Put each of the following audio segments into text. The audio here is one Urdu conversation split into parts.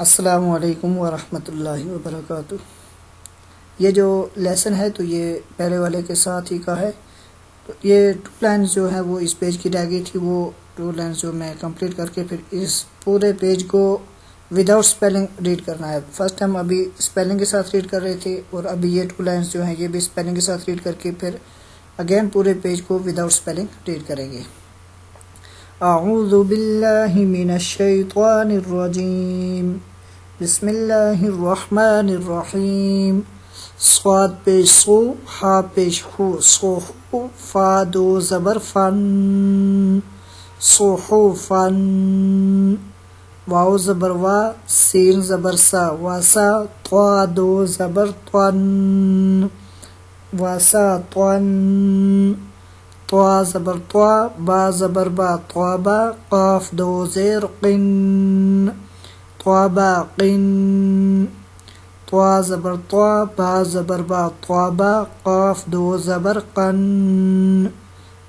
السلام علیکم ورحمۃ اللہ وبرکاتہ۔ یہ جو لیسن ہے تو یہ پہلے والے کے ساتھ ہی کا ہے۔ تو یہ 2 لائنز جو ہے وہ اس پیج کی رہ گئی تھی، وہ 2 لائنز جو میں کمپلیٹ کر کے پھر اس پورے پیج کو وداؤٹ سپیلنگ ریڈ کرنا ہے۔ فرسٹ ہم ابھی سپیلنگ کے ساتھ ریڈ کر رہے تھے، اور ابھی یہ 2 لائنز جو ہیں یہ بھی سپیلنگ کے ساتھ ریڈ کر کے پھر اگین پورے پیج کو وداؤٹ سپیلنگ ریڈ کریں گے۔ اعوذ باللہ من الشیطان الرجیم، بسم اللہ الرحمن الرحیم۔ صاد پیش سو، ہا پیش ہو، صوحو، فا 2 زبر فن، صحفن، واو زبر وا، سین زبر سا، واسا، طوا 2 زبر طن، واسا طن، طوا زبر طوا، با زبر با، طوابا، قاف 2 زیر قن، طوابا قن، طوا زبر طوا، با زبر با، طوابا، قاف 2 زبر قن،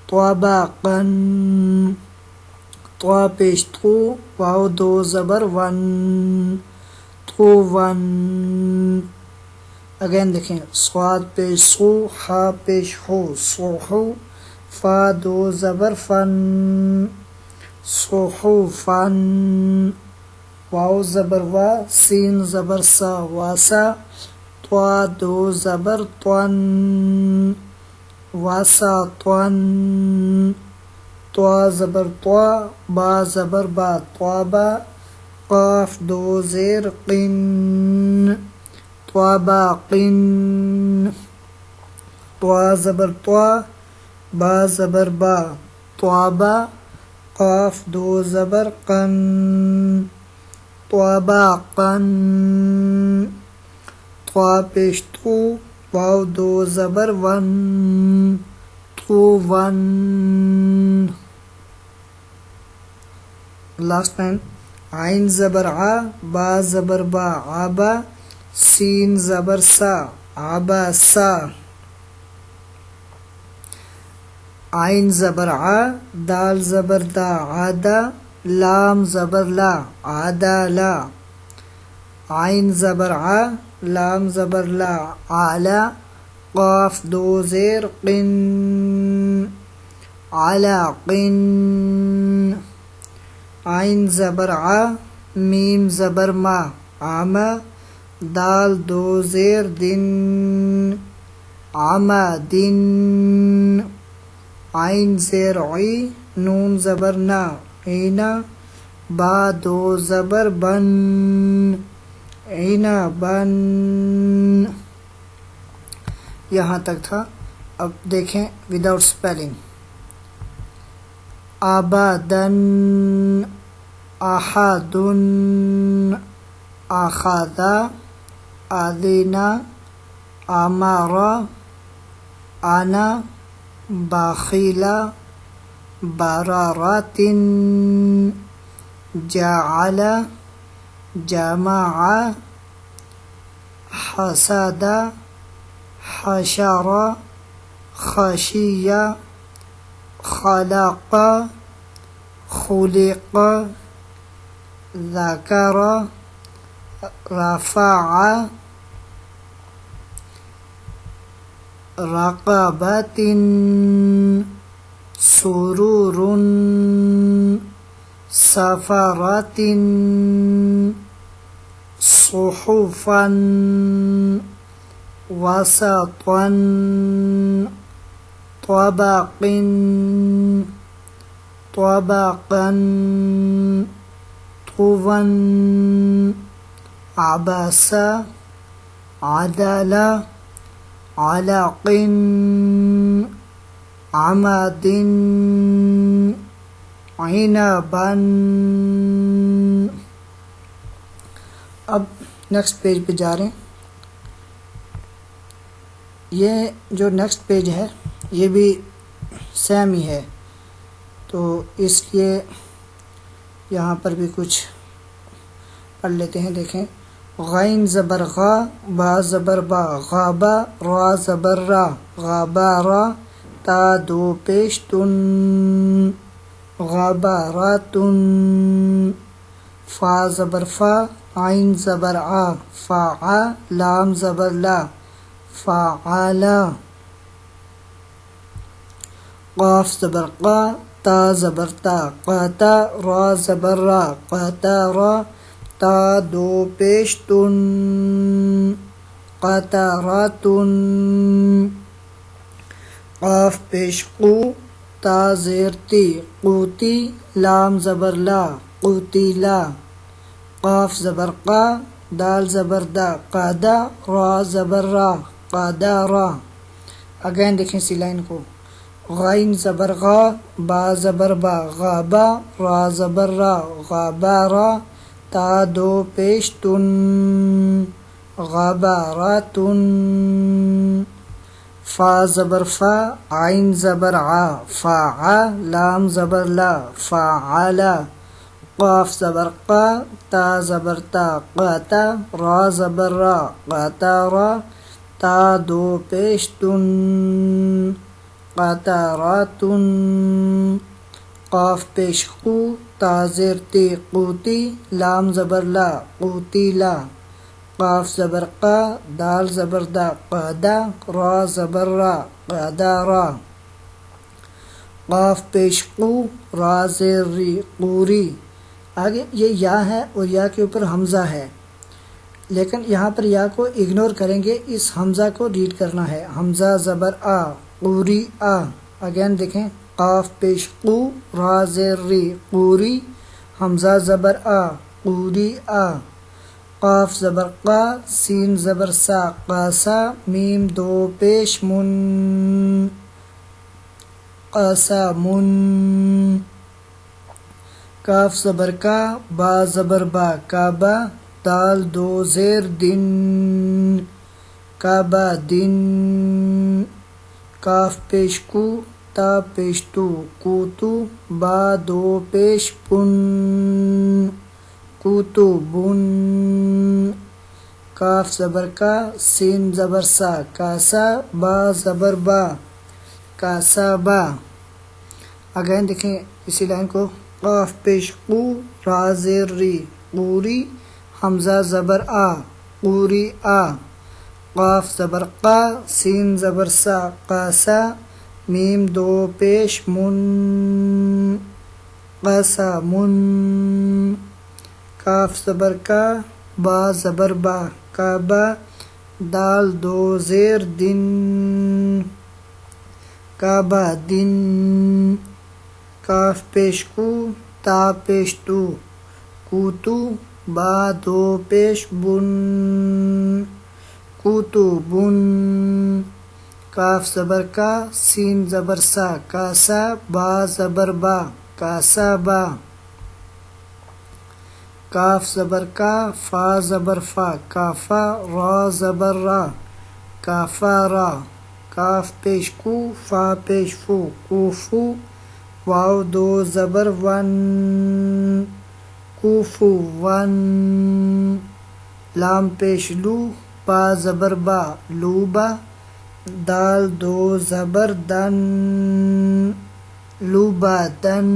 طوابا قن، طوا پیش تو، واو 2 زبر ون، تو ون۔ اگین دیکھیں، صاد پیش سو، ہا پیش ہو، صوحو، فا 2 زبر فن، صحو فن، واو زبر وا، سین زبر سا، واسا، طوا 2 زبر طن، واسا طن، طوا زبر طوا، با زبر با، طوابا، قاف 2 زیر قن، طوابا قن، طوا زبر طوا، با زبر با، طوابا، قاف 2 زبر قن، طوابا قن، طوا پیش تو، واو 2 زبر ون، تو ون۔ لاسٹ ٹائم، عین زبر ع، با زبر با، عبا، سین زبر سا، عبا سا، عین زبر ع، دال زبر دا، عادا، لام زبر لا، عادا لا، عین زبر ع، لام زبر لا، علا، قاف 2 زیر قن، علا قن، عین زبر ع، میم زبر ما، عما، دال 2 زیر دن، عما دن، عین زیر عی، نون زبر نا، عینا، با 2 زبر بن، عینا بن۔ یہاں تک تھا۔ اب دیکھیں وداؤٹ سپیلنگ، آبادن، احدن، اخذا، اذنا، امارا، انا، باخیلا، برارات، جعل، جمع، حسد، حشر، خشی، خلق، خلق، ذکر، رفع، رقبۃ، سرور، سفرۃ، صحفا، وسطا، طبق، طبقا، طوا، عبس، عدل، علق، عمد، عنبا۔ اب نیکسٹ پیج پہ جا رہے ہیں۔ یہ جو نیکسٹ پیج ہے یہ بھی سیم ہی ہے، تو اس لیے یہاں پر بھی کچھ پڑھ لیتے ہیں۔ دیکھیں، غین زبر غا، با زبر با، غابا، را زبر را، غابارا، تا 2 پیش تن، غبارات، فا زبر فا، عین زبر آ فا لام زبر لا فعلا قاف زبر قا تا زبر تا قاتا را زبر را قاتا را تا دو پیش تن قطراتن قاف پیش قو تا زیر تی قوتی لام زبر لا قوتی لا قاف زبر قا دال زبر دا قادا را زبر را قادا را. اگین دیکھیں اسی لائن کو غین زبر غا با زبر با غابا را زبر را غابا را تا دو پیش تن غباراتن فا زبر فا عین زبر ع فا لام زبر لا فعلا قاف زبر قا تا زبر تا قاتا را زبر را قاتا را تا دو پیش تن قطراتن قاف پیش قو تا زیر تی قوتی لام زبر لا قوتی لا قاف زبر قا دال زبر دا قادا را زبر را قادا را قاف پیش قو را زیر ری قوری. آگے یہ یا ہے اور یا کے اوپر حمزہ ہے، لیکن یہاں پر یا کو اگنور کریں گے، اس حمزہ کو ریڈ کرنا ہے. حمزہ زبر آ قوری آ. اگین دیکھیں قاف پیش قو را زیر ری قوری حمزہ زبر آ قوری آ. قاف زبر قا سین زبر سا قاسا میم دو پیش من قاسا من. کاف زبر کا با زبر با کعبہ دال دو زیر دن کعبہ دن. کاف پیش کو تا پیش تو کوتو با دو پیش پن کوتو بن. کاف زبر کا سین زبر سا کاسا با زبر با کاسا با. اگین دیکھیں اسی لائن کو قاف پیش قو را زیر ری قوری حمزہ زبر آ قوری آ. قاف زبر قا سین زبر سا قاسا میم دو پیش من قاسا من. کاف زبر کا با زبر با کعبہ دال دو زیر دن کعبہ دن. کاف پیش کو تا پیش تو کوتو با دو پیش بن کوتو بن. کاف زبر کا سین زبر سا کاسا با زبر با کاسا با. کاف زبر کا فا زبر فا کافا را زبر را کافا را. کاف پیش کو فا پیش فو کوفو واو دو زبر ون کوفو ون. لام پیش لو با زبر با لوبا دال دو زبر دن لوبا دن.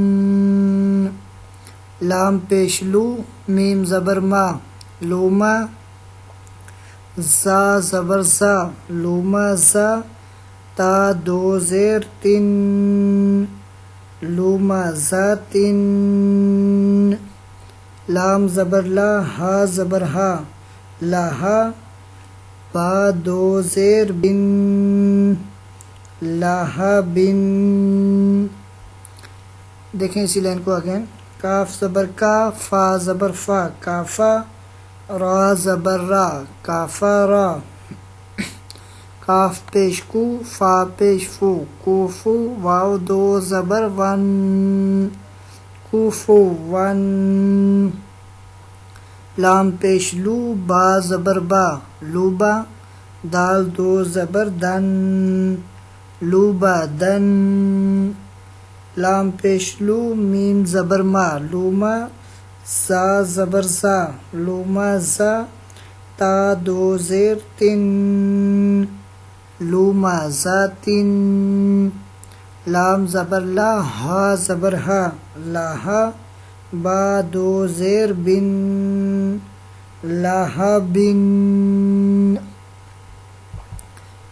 لام پیش لو میم زبر ما لوما زا زبر زا لوما زا تا دو زیر تن لوما زا تن. لام زبر لا ہا زبر ہا لاہا با دو زیر بن لاہا بن. دیکھیں اسی لائن کو اگین کاف زبر کا فا زبر فا کافا را زبر را کافا را. کاف پیش کو فا پیش فو کوفو واو دو زبر ون کوفو ون. لام پیش لو با زبر با لوبا دال دو زبر دن لوبا دن. لام پیش لو میم زبر ما لوما زا زبر زا لوما زا تا دو زیر تن لوما زا تن. لام زبر لا ہا زبر ہا لاہا با دو زیر بن لہبن.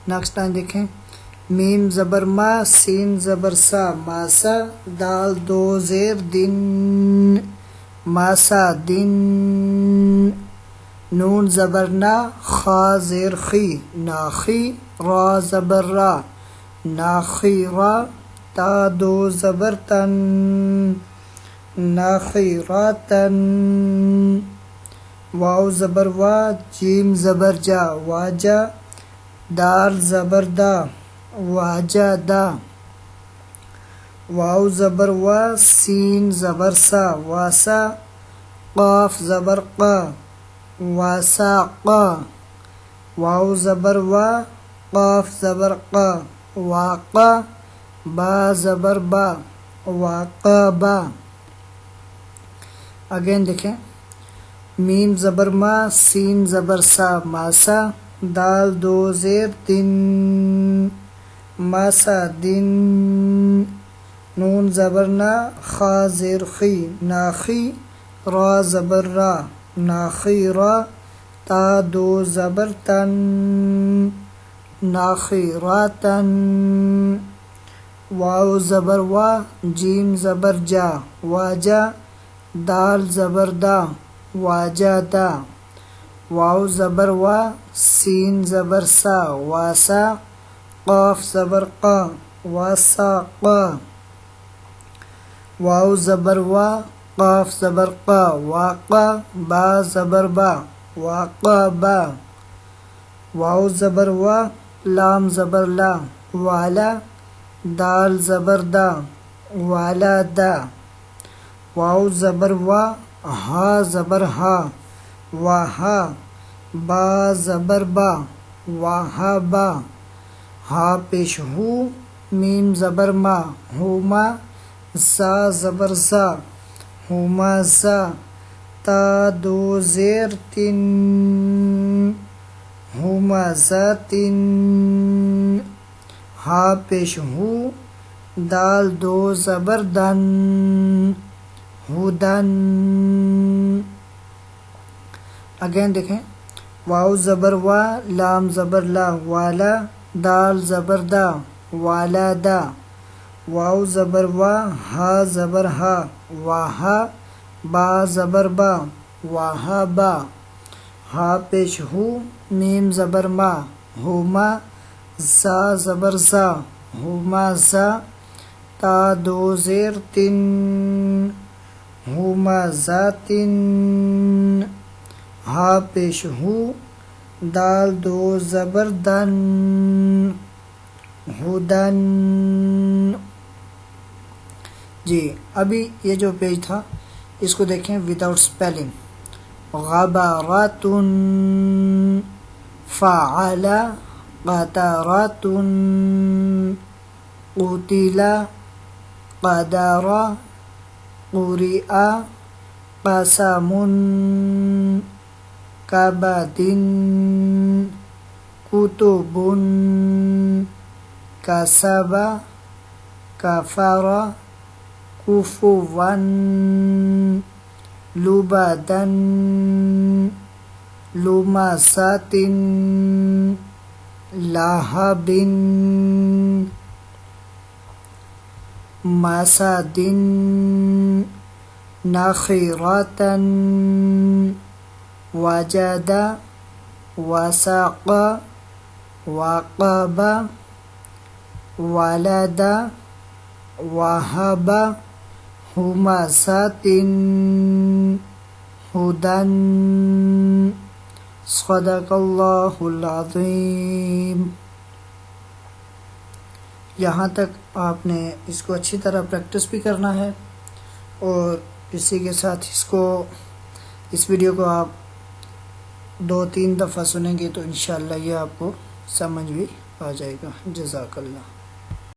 نیکسٹ لائن دیکھیں. میم زبر ما سین زبر سا ماسا دال دو زیر دن ماسا دن. نون زبر نا خا زیر خی ناخی را زبر را ناخی را. تا دو زبر تن ناخی را تن. واو زبر وا جیم زبر جا واجا دال زبر دا واجا دا. واو زبر وا سین زبر سا واسا قاف زبر قا واسا قا. واو زبر وا قاف زبر قا واقا با زبر با واقا با. اگین دیکھیں. میم زبر ما سین زبر سا ماسا دال دو زیر دن ماسا دن. نون زبر نا خا زیر خی ناخی را زبر را ناخی را. تا دو زبر تن ناخی را تن. واو زبر وا جیم زبر جا واجا دال زبر دا واجا دا. واو زبر وا سین زبر سا واسا قاف زبر قا واسا قا. واو زبر وا قاف زبر قا واقا با زبر با واقا با. واو زبر وا لام زبر لا والا دال زبر دا والا دا. واو زبر وا ہا زبر ہا واہا با زبر با واہا با. ہا پیش ہو میم زبر ما ہوما زا زبر زا ہوما زا. تا دو زیر تن ہوما زا تن. ہا پیش ہو دال دو زبر دن ہدن. اگین دیکھیں. واو زبر وا لام زبر لا والا دال زبر دا والا دا. واو زبر وا ہا زبر ہا واہا با زبر با واہا با. ہا پیش ہو میم زبر ما ہوما زا زبر زا ہوما زا. تا دو زیر تن ہوما زا تن. ہا پیش ہو دال دو زبر دن ہدن. جی ابھی یہ جو پیج تھا اس کو دیکھیں وداؤٹ سپیلنگ. غبارات فعل قطرات قتل قدر قرئ قسم كبد كتب كسب كفر كفوا لبدا لمسة لهب مسد نخرة وجد وسق وقب ولد وهب همسة هدى. صدق اللہ العظیم. یہاں تک آپ نے اس کو اچھی طرح پریکٹس بھی کرنا ہے اور اسی کے ساتھ اس ویڈیو کو آپ 2-3 دفعہ سنیں گے تو انشاءاللہ یہ آپ کو سمجھ بھی آ جائے گا. جزاک اللہ.